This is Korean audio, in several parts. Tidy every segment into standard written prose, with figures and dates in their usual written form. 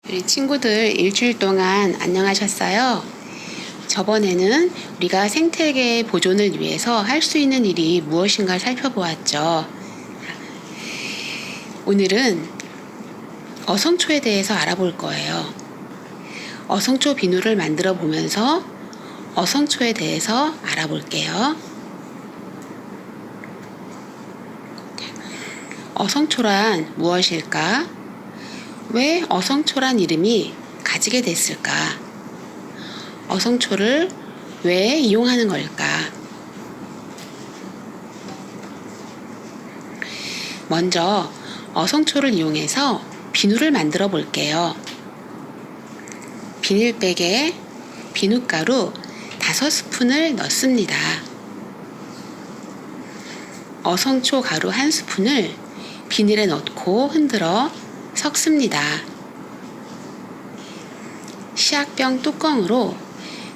우리 친구들 일주일 동안 안녕하셨어요? 저번에는 우리가 생태계 보존을 위해서 할 수 있는 일이 무엇인가 살펴보았죠. 오늘은 어성초에 대해서 알아볼 거예요. 어성초 비누를 만들어 보면서 어성초에 대해서 알아볼게요. 어성초란 무엇일까? 왜 어성초란 이름이 가지게 됐을까? 어성초를 왜 이용하는 걸까? 먼저 어성초를 이용해서 비누를 만들어 볼게요. 비닐백에 비누가루 5스푼을 넣습니다. 어성초 가루 1스푼을 비닐에 넣고 흔들어 섞습니다. 시약병 뚜껑으로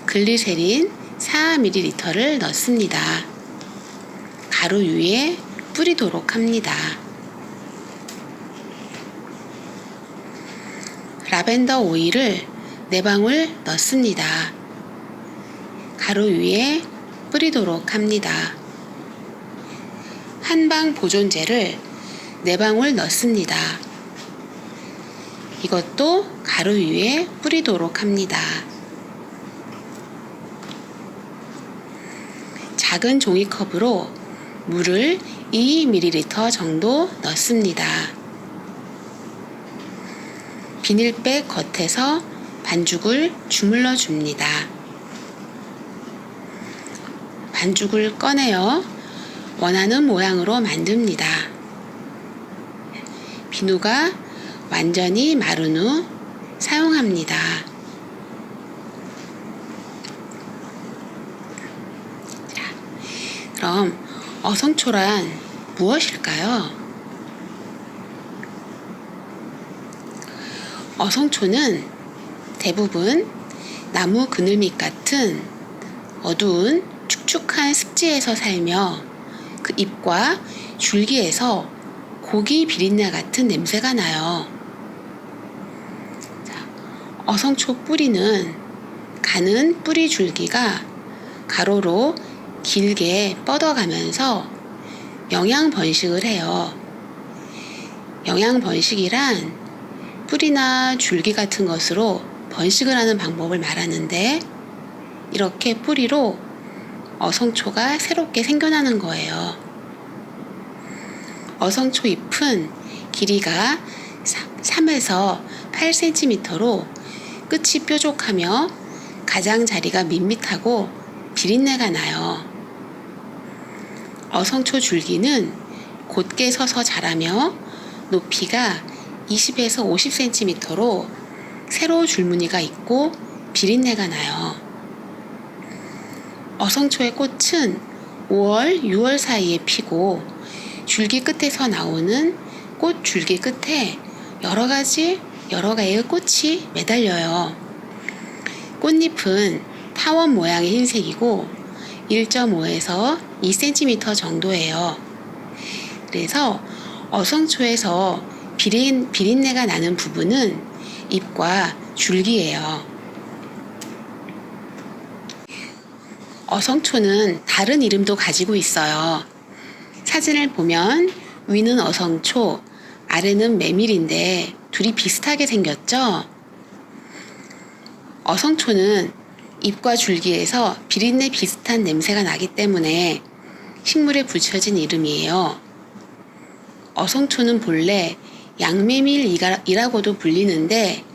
글리세린 4ml를 넣습니다. 가루 위에 뿌리도록 합니다. 라벤더 오일을 4방울 넣습니다. 가루 위에 뿌리도록 합니다. 한방 보존제를 4방울 넣습니다. 이것도 가루 위에 뿌리도록 합니다. 작은 종이컵으로 물을 2ml 정도 넣습니다. 비닐백 겉에서 반죽을 주물러 줍니다. 반죽을 꺼내어 원하는 모양으로 만듭니다. 비누가 완전히 마른 후 사용합니다. 자, 그럼 어성초란 무엇일까요? 어성초는 대부분 나무 그늘밑 같은 어두운 축축한 습지에서 살며 그 잎과 줄기에서 고기 비린내 같은 냄새가 나요. 어성초 뿌리는 가는 뿌리 줄기가 가로로 길게 뻗어가면서 영양 번식을 해요. 영양 번식이란 뿌리나 줄기 같은 것으로 번식을 하는 방법을 말하는데, 이렇게 뿌리로 어성초가 새롭게 생겨나는 거예요. 어성초 잎은 길이가 3에서 8cm로 끝이 뾰족하며 가장자리가 밋밋하고 비린내가 나요. 어성초 줄기는 곧게 서서 자라며 높이가 20에서 50cm로 세로 줄무늬가 있고 비린내가 나요. 어성초의 꽃은 5월, 6월 사이에 피고 줄기 끝에서 나오는 꽃 줄기 끝에 여러 개의 꽃이 매달려요. 꽃잎은 타원 모양의 흰색이고 1.5에서 2cm 정도예요. 그래서 어성초에서 비린내가 나는 부분은 잎과 줄기예요. 어성초는 다른 이름도 가지고 있어요. 사진을 보면 위는 어성초, 아래는 메밀인데 둘이 비슷하게 생겼죠? 어성초는 잎과 줄기에서 비린내 비슷한 냄새가 나기 때문에 식물에 붙여진 이름이에요. 어성초는 본래 양메밀이라고도 불리는데,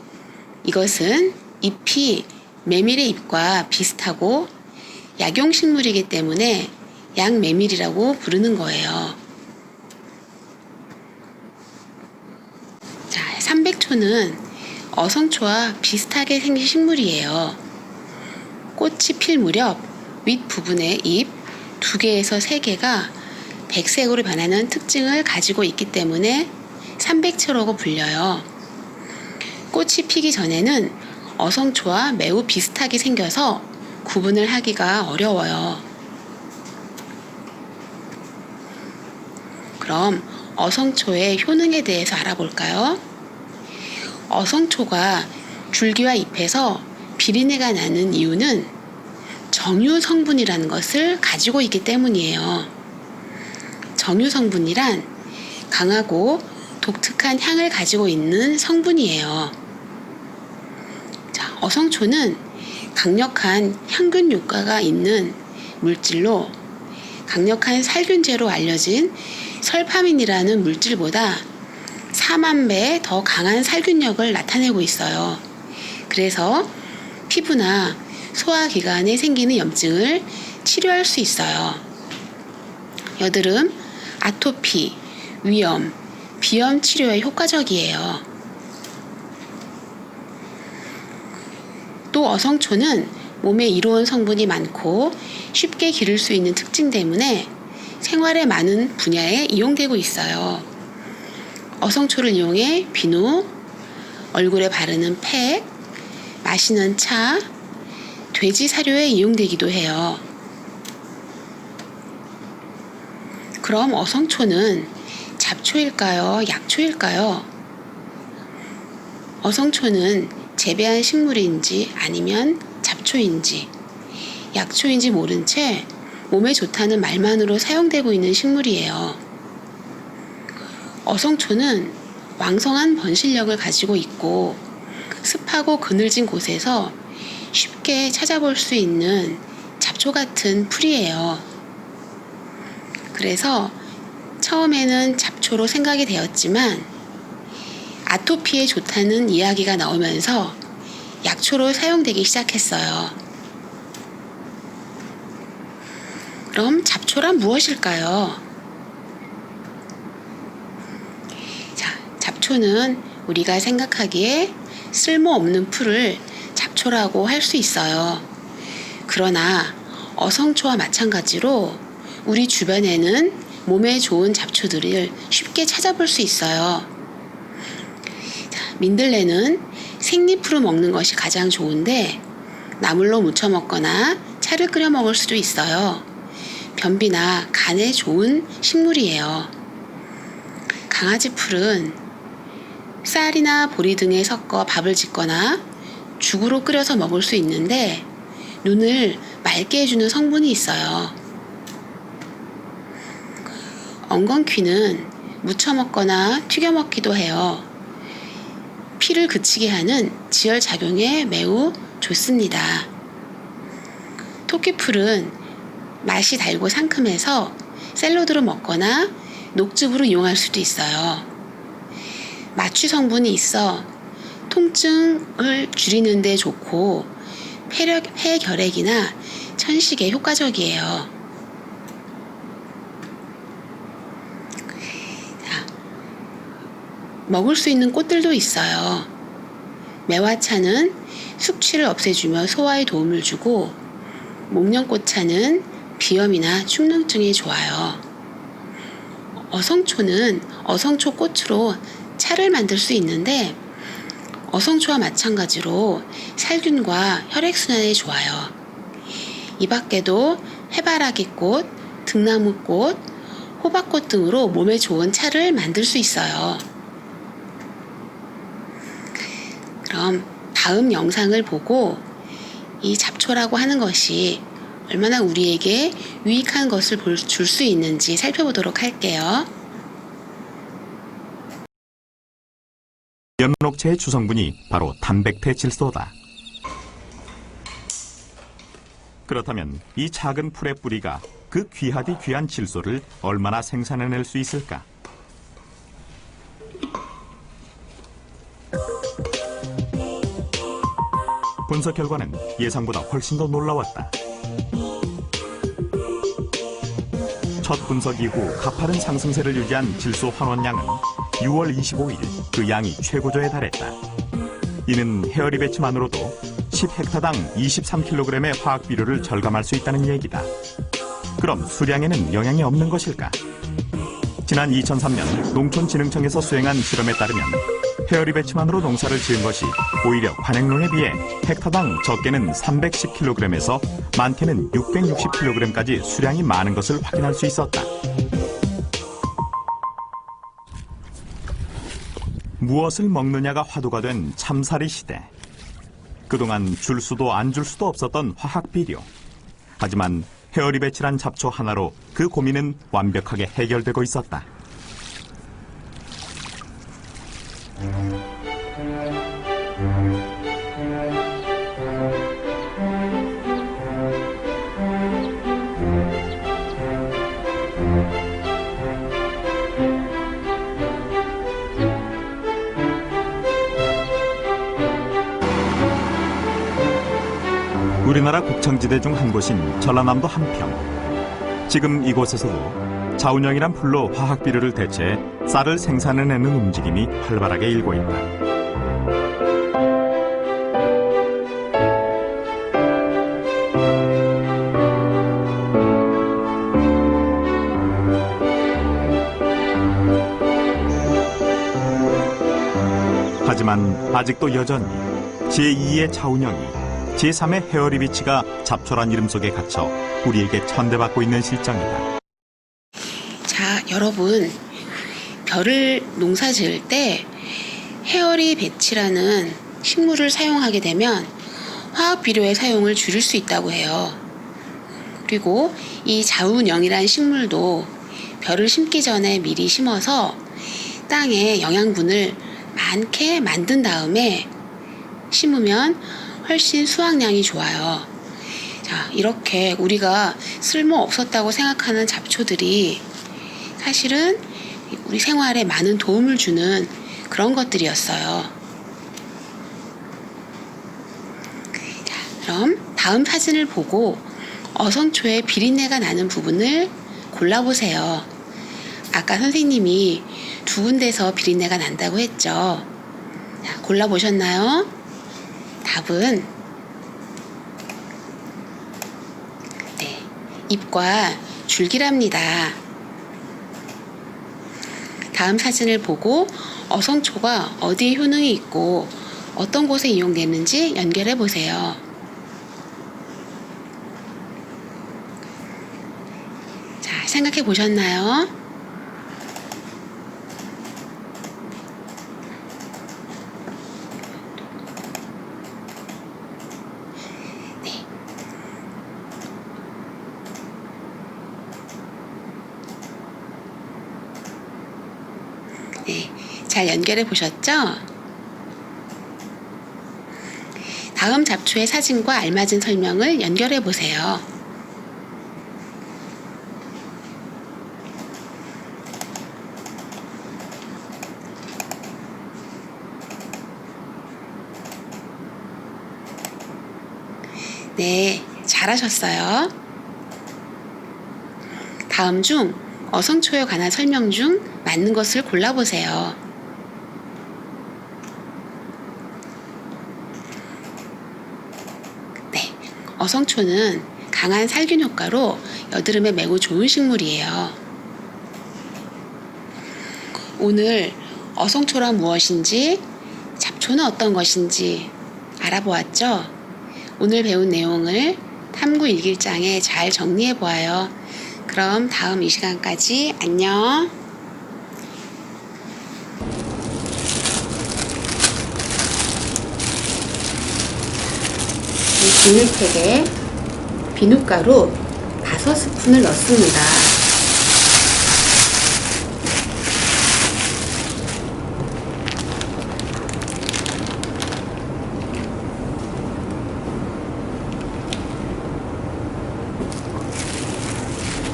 이것은 잎이 메밀의 잎과 비슷하고 약용식물이기 때문에 양메밀이라고 부르는 거예요. 자, 삼백초는 어성초와 비슷하게 생긴 식물이에요. 꽃이 필 무렵 윗부분의 잎 2개에서 3개가 백색으로 변하는 특징을 가지고 있기 때문에 삼백초라고 불려요. 꽃이 피기 전에는 어성초와 매우 비슷하게 생겨서 구분을 하기가 어려워요. 그럼 어성초의 효능에 대해서 알아볼까요? 어성초가 줄기와 잎에서 비린내가 나는 이유는 정유 성분이라는 것을 가지고 있기 때문이에요. 정유 성분이란 강하고 독특한 향을 가지고 있는 성분이에요. 자, 어성초는 강력한 향균 효과가 있는 물질로 강력한 살균제로 알려진 설파민이라는 물질보다 4만 배 더 강한 살균력을 나타내고 있어요. 그래서 피부나 소화기관에 생기는 염증을 치료할 수 있어요. 여드름, 아토피, 위염, 비염 치료에 효과적이에요. 또 어성초는 몸에 이로운 성분이 많고 쉽게 기를 수 있는 특징 때문에 생활의 많은 분야에 이용되고 있어요. 어성초를 이용해 비누, 얼굴에 바르는 팩, 마시는 차, 돼지 사료에 이용되기도 해요. 그럼 어성초는 잡초일까요? 약초일까요? 어성초는 재배한 식물인지 아니면 잡초인지 약초인지 모른 채 몸에 좋다는 말만으로 사용되고 있는 식물이에요. 어성초는 왕성한 번실력을 가지고 있고 습하고 그늘진 곳에서 쉽게 찾아볼 수 있는 잡초 같은 풀이에요. 그래서 처음에는 잡초로 생각이 되었지만 아토피에 좋다는 이야기가 나오면서 약초로 사용되기 시작했어요. 그럼 잡초란 무엇일까요? 자, 잡초는 우리가 생각하기에 쓸모없는 풀을 잡초라고 할 수 있어요. 그러나 어성초와 마찬가지로 우리 주변에는 몸에 좋은 잡초들을 쉽게 찾아볼 수 있어요. 자, 민들레는 생잎으로 먹는 것이 가장 좋은데 나물로 무쳐 먹거나 차를 끓여 먹을 수도 있어요. 변비나 간에 좋은 식물이에요. 강아지 풀은 쌀이나 보리 등에 섞어 밥을 짓거나 죽으로 끓여서 먹을 수 있는데 눈을 맑게 해주는 성분이 있어요. 엉겅퀴는 무쳐 먹거나 튀겨 먹기도 해요. 피를 그치게 하는 지혈 작용에 매우 좋습니다. 토끼풀은 맛이 달고 상큼해서 샐러드로 먹거나 녹즙으로 이용할 수도 있어요. 마취 성분이 있어 통증을 줄이는 데 좋고 폐결핵이나 천식에 효과적이에요. 자, 먹을 수 있는 꽃들도 있어요. 매화차는 숙취를 없애주며 소화에 도움을 주고 목련꽃차는 비염이나 축농증에 좋아요. 어성초는 어성초 꽃으로 차를 만들 수 있는데 어성초와 마찬가지로 살균과 혈액순환에 좋아요. 이 밖에도 해바라기꽃, 등나무꽃, 호박꽃 등으로 몸에 좋은 차를 만들 수 있어요. 그럼 다음 영상을 보고 이 잡초라고 하는 것이 얼마나 우리에게 유익한 것을 줄 수 있는지 살펴보도록 할게요. 연록체의 주성분이 바로 단백태 질소다. 그렇다면 이 작은 풀의 뿌리가 그 귀하디 귀한 질소를 얼마나 생산해낼 수 있을까? 분석 결과는 예상보다 훨씬 더 놀라웠다. 첫 분석 이후 가파른 상승세를 유지한 질소 환원량은 6월 25일 그 양이 최고조에 달했다. 이는 헤어리 배치만으로도 10헥타당 23kg의 화학 비료를 절감할 수 있다는 얘기다. 그럼 수량에는 영향이 없는 것일까? 지난 2003년 농촌진흥청에서 수행한 실험에 따르면 헤어리 배치만으로 농사를 지은 것이 오히려 관행농에 비해 헥타당 적게는 310kg에서 많게는 660kg까지 수량이 많은 것을 확인할 수 있었다. 무엇을 먹느냐가 화두가 된 참사리 시대. 그동안 줄 수도 안 줄 수도 없었던 화학 비료. 하지만 헤어리 배치란 잡초 하나로 그 고민은 완벽하게 해결되고 있었다. 우리나라 곡창지대 중 한 곳인 전라남도 한평. 지금 이곳에서도 자운형이란 풀로 화학 비료를 대체해 쌀을 생산해내는 움직임이 활발하게 일고 있다. 하지만 아직도 여전히 제2의 자운형이 제3의 헤어리 비치가 잡초란 이름 속에 갇혀 우리에게 천대받고 있는 실정이다. 자, 여러분, 벼를 농사 지을 때 헤어리 배치라는 식물을 사용하게 되면 화학 비료의 사용을 줄일 수 있다고 해요. 그리고 이 자운형이란 식물도 벼를 심기 전에 미리 심어서 땅에 영양분을 많게 만든 다음에 심으면 훨씬 수확량이 좋아요. 자, 이렇게 우리가 쓸모 없었다고 생각하는 잡초들이 사실은 우리 생활에 많은 도움을 주는 그런 것들이었어요. 자, 그럼 다음 사진을 보고 어성초의 비린내가 나는 부분을 골라보세요. 아까 선생님이 두 군데서 비린내가 난다고 했죠. 자, 골라보셨나요? 답은 네, 잎과 줄기랍니다. 다음 사진을 보고 어성초가 어디에 효능이 있고 어떤 곳에 이용되는지 연결해 보세요. 자, 생각해 보셨나요? 네, 잘 연결해 보셨죠? 다음 잡초의 사진과 알맞은 설명을 연결해 보세요. 네, 잘하셨어요. 다음 중 어성초에 관한 설명 중 맞는 것을 골라보세요. 네, 어성초는 강한 살균 효과로 여드름에 매우 좋은 식물이에요. 오늘 어성초란 무엇인지, 잡초는 어떤 것인지 알아보았죠? 오늘 배운 내용을 탐구 일기장에 잘 정리해 보아요. 그럼 다음 이 시간까지 안녕. 이 비닐팩에 비눗가루 5스푼을 넣습니다.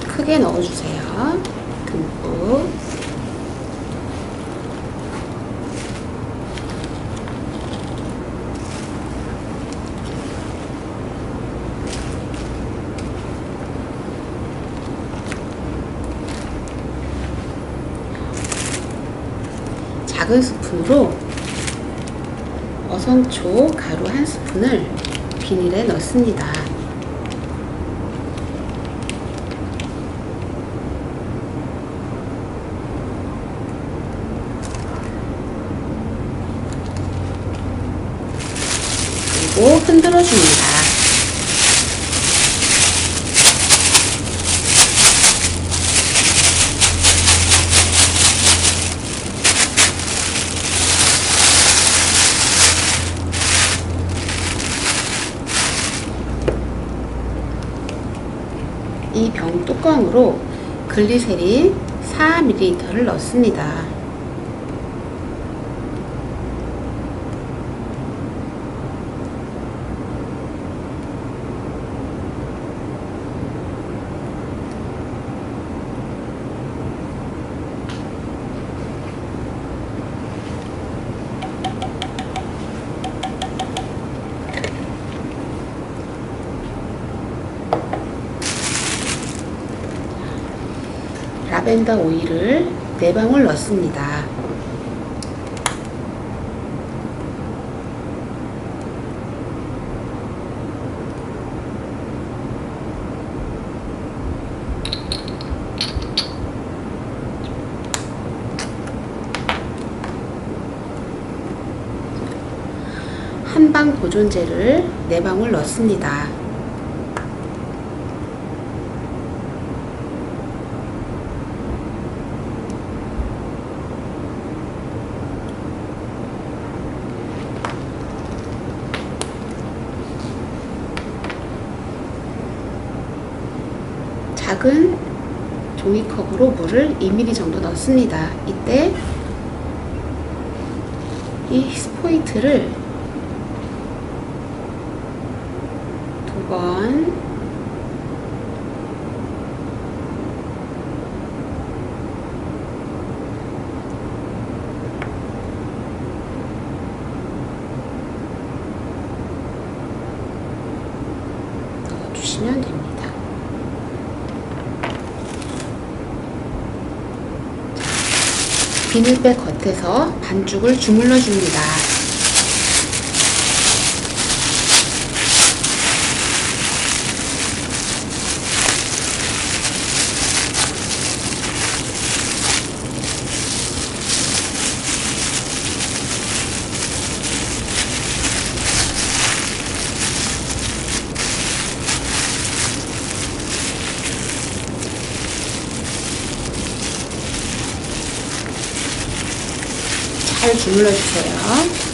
크게 넣어주세요. 듬뿍. 작은 스푼으로 어성초 가루 1스푼을 비닐에 넣습니다. 그리고 흔들어 줍니다. 이 병 뚜껑으로 글리세린 4ml를 넣습니다. 라벤더 오일을 4방울 넣습니다. 한방 보존제를 4방울 넣습니다. 작은 종이컵으로 물을 2ml 정도 넣습니다. 이때 이 스포이트를 2번 넣어주시면 됩니다. 비닐백 겉에서 반죽을 주물러 줍니다. 잘 주물러 주세요.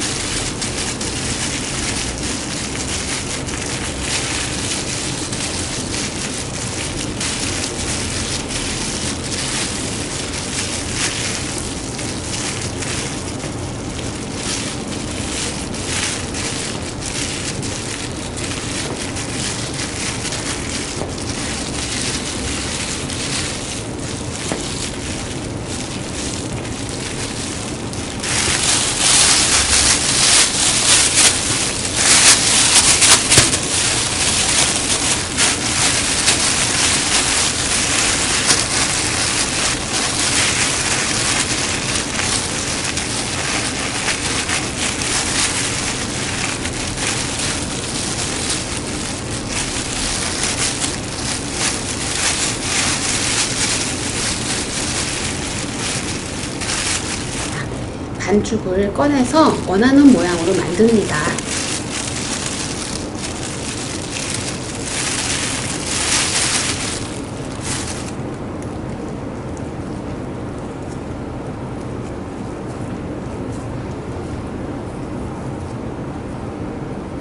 반죽을 꺼내서 원하는 모양으로 만듭니다.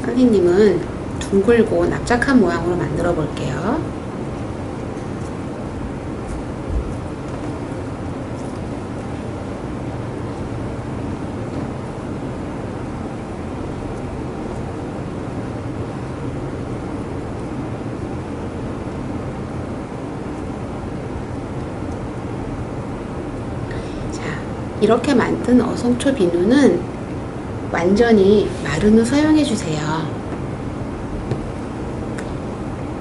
선생님은 둥글고 납작한 모양으로 만들어 볼게요. 이렇게 만든 어성초 비누는 완전히 마른 후 사용해 주세요.